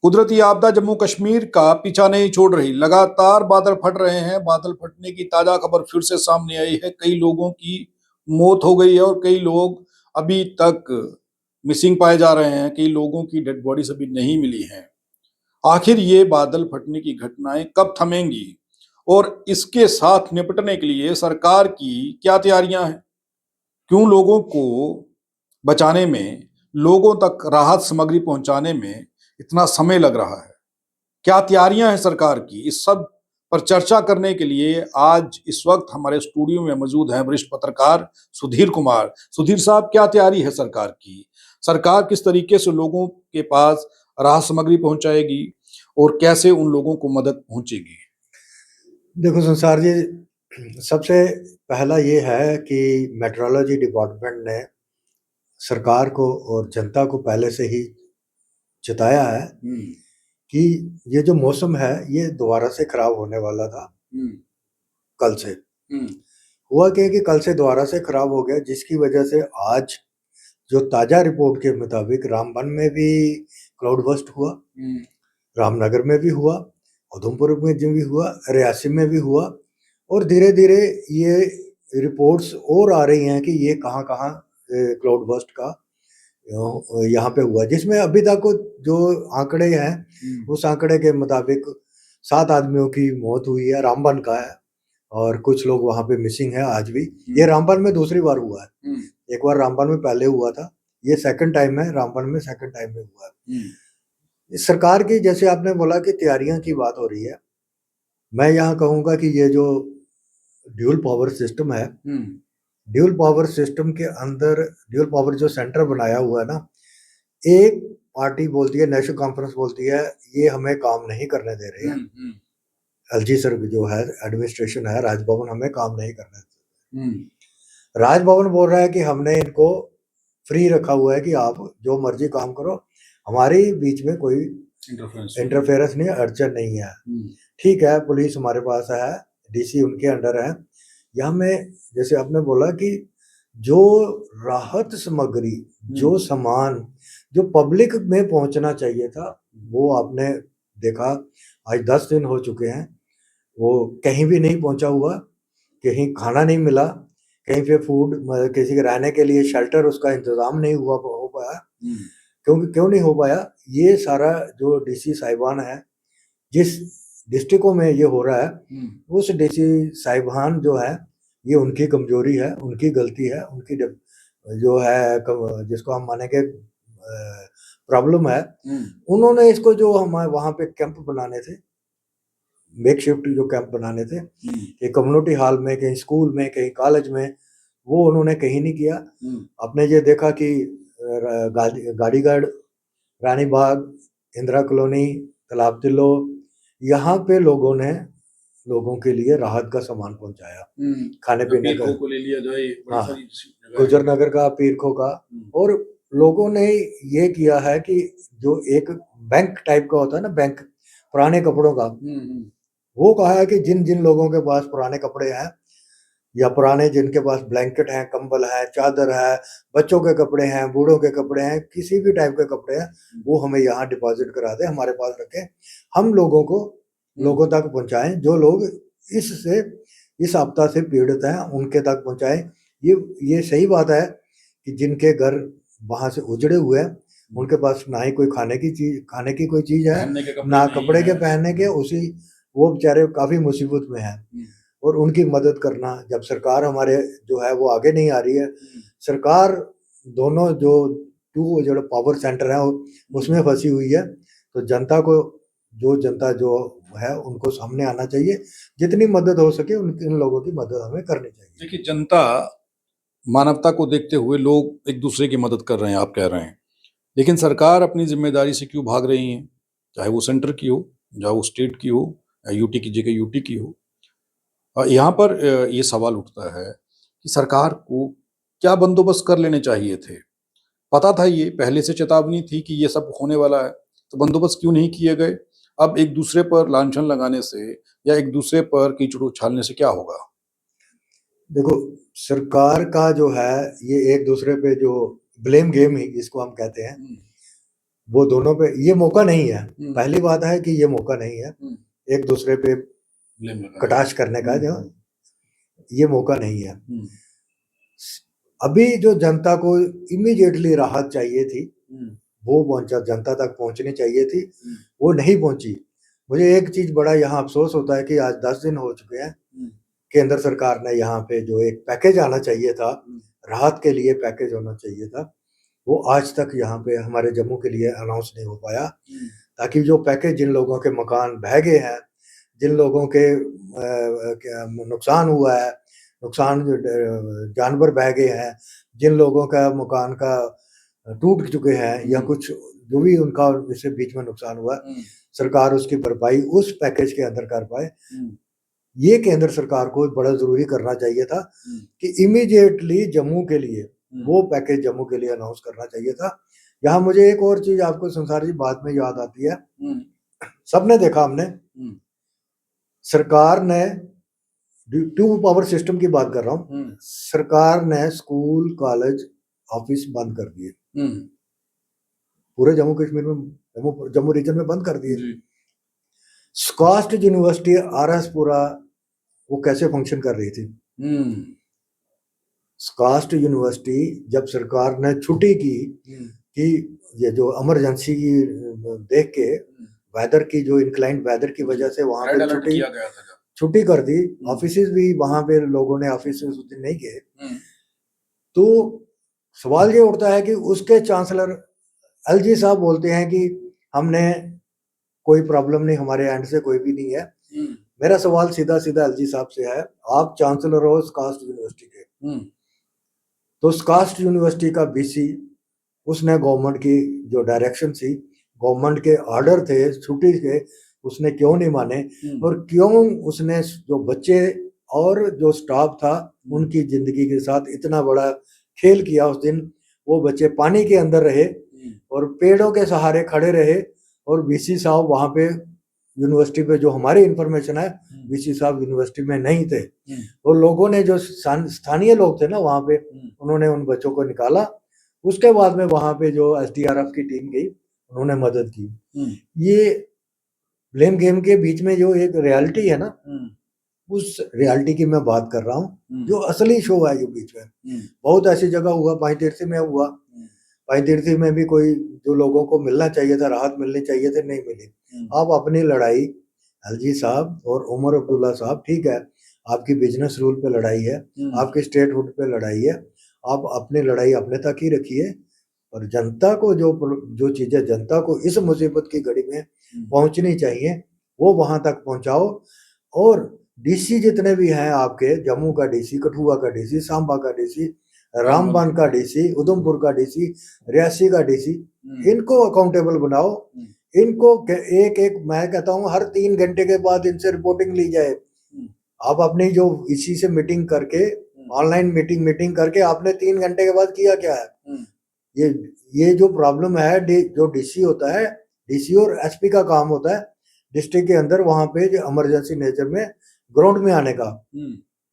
कुदरती आपदा जम्मू कश्मीर का पीछा नहीं छोड़ रही। लगातार बादल फट रहे हैं। बादल फटने की ताजा खबर फिर से सामने आई है। कई लोगों की मौत हो गई है और कई लोग अभी तक मिसिंग पाए जा रहे हैं। कई लोगों की डेड बॉडीज अभी नहीं मिली हैं। आखिर ये बादल फटने की घटनाएं कब थमेंगी और इसके साथ निपटने के लिए सरकार की क्या तैयारियां हैं? क्यों लोगों को बचाने में, लोगों तक राहत सामग्री पहुंचाने में इतना समय लग रहा है? क्या तैयारियां हैं सरकार की? इस सब पर चर्चा करने के लिए आज इस वक्त हमारे स्टूडियो में मौजूद हैं वरिष्ठ पत्रकार सुधीर कुमार। सुधीर साहब, क्या तैयारी है सरकार की? सरकार किस तरीके से लोगों के पास राहत सामग्री पहुंचाएगी और कैसे उन लोगों को मदद पहुंचेगी? देखो संसार जी, सबसे पहला ये है कि मेट्रोलॉजी डिपार्टमेंट ने सरकार को और जनता को पहले से ही चेताया है कि ये जो मौसम है ये दोबारा से खराब होने वाला था। कल से हुआ क्या कि कल से दोबारा से खराब हो गया, जिसकी वजह से आज जो ताजा रिपोर्ट के मुताबिक रामबन में भी क्लाउड बस्ट हुआ, रामनगर में भी हुआ, उधमपुर में भी हुआ, रियासी में भी हुआ, और धीरे धीरे ये रिपोर्ट्स और आ रही हैं कि ये कहाँ कहाँ क्लाउड बस्ट का यहाँ पे हुआ, जिसमें अभी तक जो आंकड़े हैं उस आंकड़े के मुताबिक 7 आदमियों की मौत हुई है, रामबन का है, और कुछ लोग वहां पे मिसिंग है आज भी। ये रामबन में दूसरी बार हुआ है। एक बार रामबन में पहले हुआ था, ये सेकंड टाइम है, रामबन में सेकंड टाइम में हुआ है। सरकार की, जैसे आपने बोला कि तैयारियां की बात हो रही है, मैं यहाँ कहूँगा कि ये जो ड्यूल पावर सिस्टम है, ड्यूल पावर सिस्टम के अंदर ड्यूल पावर जो सेंटर बनाया हुआ है ना, एक पार्टी बोलती है, नेशनल कॉन्फ्रेंस बोलती है ये हमें काम नहीं करने दे रहे हैं। एलजी सर जो है एडमिनिस्ट्रेशन है, राजभवन हमें काम नहीं करने दे रहे। राजभवन बोल रहा है कि हमने इनको फ्री रखा हुआ है कि आप जो मर्जी काम करो, हमारे बीच में कोई इंटरफेरेंस नहीं, अड़चन नहीं है। ठीक है, पुलिस हमारे पास है, डीसी उनके अंडर है। यहाँ में जैसे आपने बोला कि जो राहत सामग्री, जो सामान जो पब्लिक में पहुंचना चाहिए था, वो आपने देखा आज 10 दिन हो चुके हैं, वो कहीं भी नहीं पहुंचा हुआ। कहीं खाना नहीं मिला, कहीं पे फूड, किसी के रहने के लिए शेल्टर, उसका इंतजाम नहीं हो पाया। क्यों नहीं हो पाया? ये सारा जो डीसी साहिबान है, जिस डिस्ट्रिक्टों में ये हो रहा है, उस डीसी साहिबान जो है, ये उनकी कमजोरी है, उनकी गलती है, उनकी जो है जिसको हम मानेंगे प्रॉब्लम है। उन्होंने इसको जो हम वहां पे कैंप बनाने थे, मेक शिफ्ट जो कैंप बनाने थे, कि कम्युनिटी हॉल में, कहीं स्कूल में, कहीं कॉलेज में, वो उन्होंने कहीं नहीं किया। आपने ये देखा कि गाड़ीगढ़, रानी बाग, इंदिरा कॉलोनी, तालाब तिल्लो, यहाँ पे लोगों ने लोगों के लिए राहत का सामान पहुंचाया, खाने पीने का। को ले लिया जाए, हाँ, गुजर नगर का, पीरखो का। और लोगों ने ये किया है कि जो एक बैंक टाइप का होता है ना, बैंक पुराने कपड़ों का, वो कहा है कि जिन जिन लोगों के पास पुराने कपड़े हैं, या पुराने जिनके पास ब्लैंकेट हैं, कंबल है, चादर है, बच्चों के कपड़े हैं, बूढ़ों के कपड़े हैं, किसी भी टाइप के कपड़े हैं, वो हमें यहाँ डिपॉजिट करा दे, हमारे पास रखें, हम लोगों तक पहुंचाएं। जो लोग इस आपदा से पीड़ित हैं उनके तक पहुंचाएं। ये सही बात है कि जिनके घर वहां से उजड़े हुए हैं, उनके पास ना ही कोई खाने की कोई चीज है, ना कपड़े के पहनने के, वो बेचारे काफी मुसीबत में हैं, और उनकी मदद करना। जब सरकार हमारे जो है वो आगे नहीं आ रही है, सरकार दोनों जो पावर सेंटर है उसमें फंसी हुई है, तो जनता जो है उनको सामने आना चाहिए, जितनी मदद हो सके इन लोगों की मदद हमें करनी चाहिए। देखिए, जनता, मानवता को देखते हुए लोग एक दूसरे की मदद कर रहे हैं, आप कह रहे हैं, लेकिन सरकार अपनी जिम्मेदारी से क्यों भाग रही है? चाहे वो सेंटर की हो, चाहे वो स्टेट की हो, या यूटी की जगह यूटी की हो। यहाँ पर ये सवाल उठता है कि सरकार को क्या बंदोबस्त कर लेने चाहिए थे? पता था, ये पहले से चेतावनी थी कि ये सब होने वाला है, तो बंदोबस्त क्यों नहीं किए गए? अब एक दूसरे पर लांछन लगाने से या एक दूसरे पर कीचड़ उछालने से क्या होगा? देखो, सरकार का जो है ये एक दूसरे पे जो ब्लेम गेम ही इसको हम कहते हैं, वो दोनों पे ये मौका नहीं है। हम्म, पहली बात है कि ये मौका नहीं है एक दूसरे पे ब्लेम लगा कटाक्ष करने का, जो ये मौका नहीं है। हम्म, अभी जो जनता को इमीडिएटली राहत चाहिए थी हम्म, वो पहुंचा, जनता तक पहुंचनी चाहिए थी, हम्म, वो नहीं पहुंची। मुझे एक चीज बड़ा यहाँ अफसोस होता है कि आज 10 दिन हो चुके हैं, केंद्र सरकार ने यहाँ पे जो एक पैकेज आना चाहिए था, राहत के लिए पैकेज होना चाहिए था, वो आज तक यहाँ पे हमारे जम्मू के लिए अनाउंस नहीं हो पाया, ताकि जो पैकेज जिन लोगों के मकान बह गए हैं, जिन लोगों के नुकसान हुआ है, नुकसान जानवर बह गए हैं, जिन लोगों का मकान का टूट चुके हैं या कुछ जो भी उनका इससे बीच में नुकसान हुआ, सरकार उसकी भरपाई उस पैकेज के अंदर कर पाए। ये केंद्र सरकार को बड़ा जरूरी करना चाहिए था कि इमीडिएटली जम्मू के लिए वो पैकेज जम्मू के लिए अनाउंस करना चाहिए था। यहाँ मुझे एक और चीज आपको संसार जी बाद में याद आती है, सबने देखा, हमने सरकार ने टू पावर सिस्टम की बात कर रहा हूँ, सरकार ने स्कूल कॉलेज ऑफिस बंद कर दिए पूरे जम्मू कश्मीर में, जम्मू रीजन में बंद कर दिए। स्कॉस्ट यूनिवर्सिटी आरएसपुरा वो कैसे फंक्शन कर रही थी? स्कॉस्ट यूनिवर्सिटी जब सरकार ने छुट्टी की कि ये जो इमरजेंसी की देख के वेदर की जो इंक्लाइंड वेदर की वजह से वहां पे छुट्टी कर दी, ऑफिस भी वहां पे लोगों ने ऑफिस उस दिन नहीं गए, तो सवाल ये उठता है कि उसके चांसलर एलजी साहब बोलते हैं कि हमने कोई प्रॉब्लम नहीं, हमारे एंड से कोई भी नहीं है। मेरा सवाल सीधा सीधा एलजी साहब से है, आप चांसलर हो स्कॉस्ट यूनिवर्सिटी के, तो स्कॉस्ट यूनिवर्सिटी का बीसी उसने गवर्नमेंट की जो डायरेक्शन थी, गवर्नमेंट के ऑर्डर थे छुट्टी के, उसने क्यों नहीं माने, और क्यों उसने जो बच्चे और जो स्टाफ था उनकी जिंदगी के साथ इतना बड़ा खेल किया उस दिन। वो बच्चे पानी के अंदर रहे और पेड़ों के सहारे खड़े रहे, और बीसी साहब वहां पे यूनिवर्सिटी पे, जो हमारी इंफॉर्मेशन है, बीसी साहब यूनिवर्सिटी में नहीं थे, और लोगों ने जो स्थानीय लोग थे ना वहां पे, उन्होंने उन बच्चों को निकाला। उसके बाद में वहां पे जो एसडीआरएफ की टीम गई, उन्होंने मदद की। ये ब्लेम गेम के बीच में जो एक रियलिटी है ना, उस रियलिटी की मैं बात कर रहा हूँ, जो असली शो है ये बीच में। बहुत ऐसी जगह हुआ, पाईतीर्थी में हुआ, पाईतीर्थी में भी कोई जो लोगों को मिलना चाहिए था, राहत मिलनी चाहिए थी, नहीं मिली। आप अपनी लड़ाई, एलजी साहब और उमर अब्दुल्ला साहब, ठीक है, आपकी बिजनेस रूल पे लड़ाई है, आपकी स्टेटहुड पे लड़ाई है, आप अपनी लड़ाई अपने तक ही रखिए, और जनता को जो चीजें जनता को इस मुसीबत की घड़ी में पहुंचनी चाहिए वो वहां तक पहुंचाओ। और डीसी जितने भी हैं आपके, जम्मू का डीसी, कठुआ का डीसी, सांबा का डीसी, रामबन का डीसी, उधमपुर का डीसी, रियासी का डीसी, इनको अकाउंटेबल बनाओ। इनको एक एक, मैं कहता हूँ हर 3 घंटे के बाद इनसे रिपोर्टिंग ली जाए। आप अपनी जो इसी से मीटिंग करके, ऑनलाइन मीटिंग करके आपने 3 घंटे के बाद किया क्या है? ये जो प्रॉब्लम है, जो डीसी होता है, डीसी और एसपी का काम होता है डिस्ट्रिक्ट के अंदर वहां पे जो इमरजेंसी नेचर में ग्राउंड में आने का।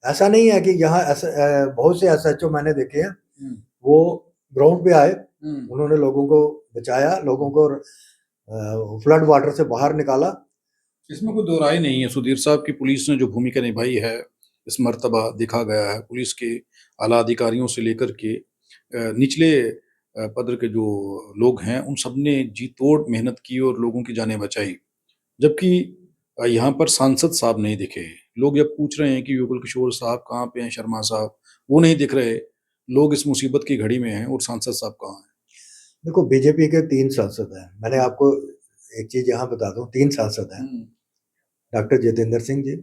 ऐसा नहीं है कि यहाँ बहुत से एसएचओ मैंने देखे हैं, वो ग्राउंड पे आए, उन्होंने लोगों को बचाया, लोगों को फ्लड वाटर से बाहर निकाला। इसमें कोई दो राय नहीं है सुधीर साहब की पुलिस ने जो भूमिका निभाई है इस मर्तबा देखा गया है। पुलिस के आला अधिकारियों से लेकर के निचले पद के जो लोग हैं उन सब ने जी तोड़ मेहनत की और लोगों की जानें बचाई, जबकि यहाँ पर सांसद साहब नहीं दिखे। लोग जब पूछ रहे हैं कि युगल किशोर साहब कहाँ पे हैं, शर्मा साहब, वो नहीं दिख रहे। लोग इस मुसीबत की घड़ी में हैं और सांसद साहब कहाँ हैं? देखो, बीजेपी के 3 सांसद हैं। मैंने आपको एक चीज यहाँ बता दूं, 3 सांसद हैं, डॉक्टर जितेंद्र सिंह जी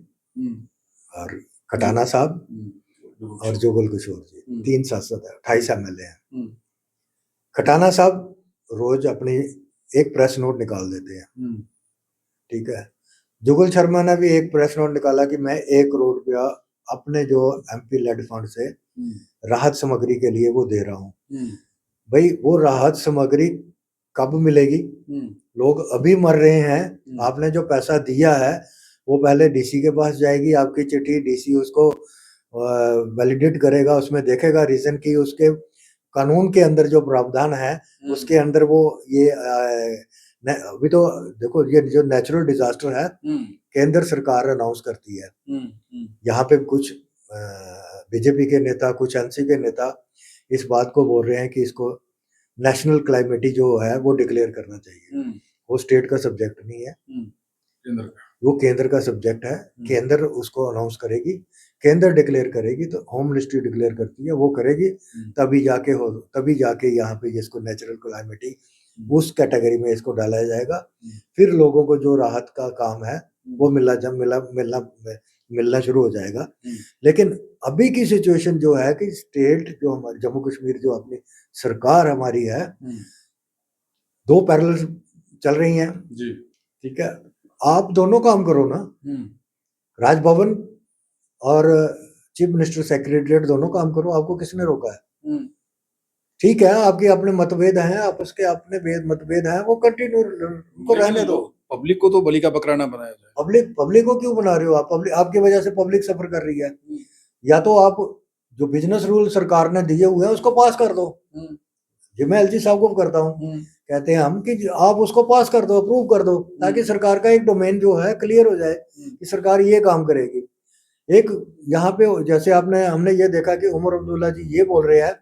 और खटाना साहब और जुगल किशोर जी, 3 सांसद हैं, 28 एमएलए हैं। खटाना साहब रोज अपनी एक प्रेस नोट निकाल देते हैं, ठीक है। जुगल शर्मा ने भी एक प्रेस नोट निकाला कि मैं 1 करोड़ रुपया अपने जो एमपी लेड फंड से राहत सामग्री के लिए वो दे रहा हूँ। भाई, वो राहत सामग्री कब मिलेगी? लोग अभी मर रहे हैं। आपने जो पैसा दिया है वो पहले डीसी के पास जाएगी, आपकी चिट्ठी, डीसी उसको वैलिडेट करेगा, उसमें देखेगा रीजन की उसके कानून के अंदर जो प्रावधान है उसके अंदर वो ये अभी तो देखो ये जो नेचुरल डिजास्टर है केंद्र सरकार अनाउंस करती है। यहाँ पे कुछ बीजेपी के नेता, कुछ एनसी के नेता इस बात को बोल रहे हैं कि इसको नेशनल क्लाइमेटी जो है वो डिक्लेयर करना चाहिए। वो स्टेट का सब्जेक्ट नहीं है, वो केंद्र का सब्जेक्ट है। केंद्र उसको अनाउंस करेगी, केंद्र डिक्लेयर करेगी, तो होम मिनिस्ट्री डिक्लेयर करती है, वो करेगी तभी जाके यहाँ पे इसको नेचुरल क्लाइमेटी उस कैटेगरी में इसको डाला जाएगा। फिर लोगों को जो राहत का काम है वो मिलना शुरू हो जाएगा। लेकिन अभी की सिचुएशन जो है कि स्टेट जो हमारी जम्मू कश्मीर जो अपनी सरकार हमारी है, दो पैरेलल चल रही हैं जी, ठीक है। आप दोनों काम करो ना, राजभवन और चीफ मिनिस्टर सेक्रेटरीट दोनों काम करो, आपको किसने रोका है? ठीक है, आपके अपने मतभेद हैं, आपस के अपने मतभेद हैं, वो कंटिन्यू उनको रहने दो। पब्लिक को तो बलि का बकरा ना बनाया जाए। पब्लिक को क्यों बना रहे हो आप? आपकी वजह से पब्लिक सफर कर रही है। या तो आप जो बिजनेस रूल सरकार ने दिए हुए हैं उसको पास कर दो। जी मैं एलजी साहब को करता हूँ, कहते हैं हम कि आप उसको पास कर दो, अप्रूव कर दो, ताकि सरकार का एक डोमेन जो है क्लियर हो जाए कि सरकार ये काम करेगी। एक यहाँ पे जैसे हमने ये देखा कि उमर अब्दुल्ला जी ये बोल रहे हैं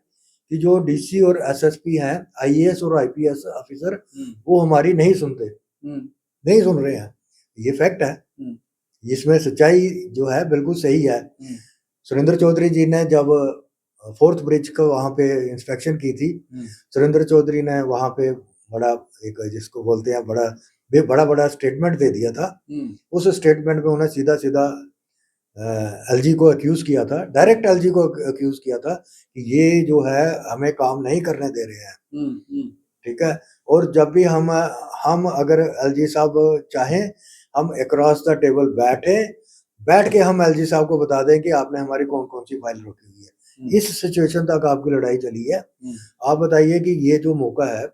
कि जो डीसी और एसएसपी हैं, आईएएस और आईपीएस ऑफिसर, वो हमारी नहीं सुनते, नहीं सुन रहे हैं। ये फैक्ट है, इसमें सच्चाई जो है बिल्कुल सही है। सुरेंद्र चौधरी जी ने जब 4th ब्रिज को वहां पे इंस्पेक्शन की थी, सुरेंद्र चौधरी ने वहां पे बड़ा एक जिसको बोलते हैं बड़ा स्टेटमेंट दे दिया था। उस स्टेटमेंट में उन्हें सीधा एलजी को अक्यूज किया था, डायरेक्ट एलजी को अक्यूज किया था कि ये जो है हमें काम नहीं करने दे रहे हैं, ठीक है। और जब भी हम अगर एलजी साहब चाहें, हम अक्रॉस द टेबल बैठ के हम एलजी साहब को बता दें कि आपने हमारी कौन कौन सी फाइल रोकी हुई है। इस सिचुएशन तक आपकी लड़ाई चली है। आप बताइए कि ये जो मौका है,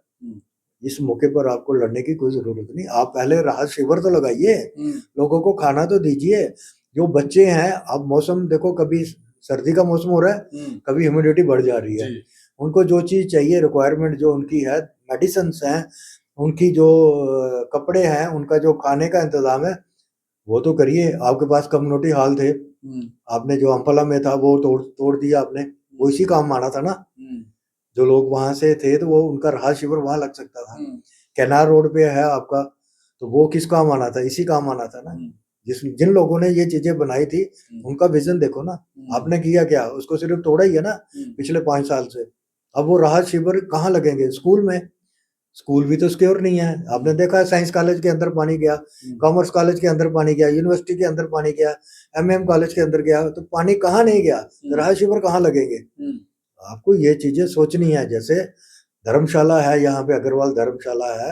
इस मौके पर आपको लड़ने की कोई जरूरत नहीं। आप पहले राहत शिविर तो लगाइए, लोगों को खाना तो दीजिए। जो बच्चे हैं, अब मौसम देखो, कभी सर्दी का मौसम हो रहा है, कभी ह्यूमिडिटी बढ़ जा रही है। उनको जो चीज चाहिए, रिक्वायरमेंट जो उनकी है, मेडिसिन हैं, उनकी जो कपड़े हैं, उनका जो खाने का इंतजाम है, वो तो करिए। आपके पास कम्युनिटी हॉल थे, आपने जो अम्फला में था वो तोड़ दिया आपने, वो इसी काम आना था ना। जो लोग वहां से थे तो वो उनका राहत शिविर वहां लग सकता था। कैनार रोड पे है आपका, तो वो किस काम आना था? इसी काम आना था ना। जिन लोगों ने ये चीजें बनाई थी, उनका विजन देखो ना। आपने किया क्या? उसको सिर्फ तोड़ा ही है ना पिछले 5 साल से। अब वो राहत शिविर कहाँ लगेंगे? स्कूल में। स्कूल भी तो सिक्योर नहीं है। आपने देखा है साइंस कॉलेज के अंदर पानी गया, कॉमर्स कॉलेज के अंदर पानी गया, यूनिवर्सिटी के अंदर पानी गया, एमएम कॉलेज के अंदर गया, तो पानी कहाँ नहीं गया? राहत शिविर कहाँ लगेंगे? आपको ये चीजें सोचनी है। जैसे धर्मशाला है, यहाँ पे अग्रवाल धर्मशाला है,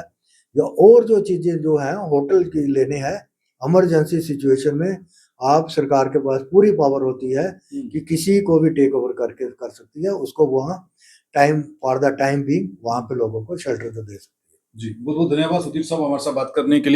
और जो चीजें जो है होटल की लेने हैं, इमरजेंसी सिचुएशन में आप सरकार के पास पूरी पावर होती है कि किसी को भी टेक ओवर करके कर सकती है, उसको वहाँ फॉर द टाइम भी वहाँ पे लोगों को शेल्टर तो दे सकती है। जी, बहुत बहुत धन्यवाद सुधीर साहब हमारे साथ बात करने के लिए।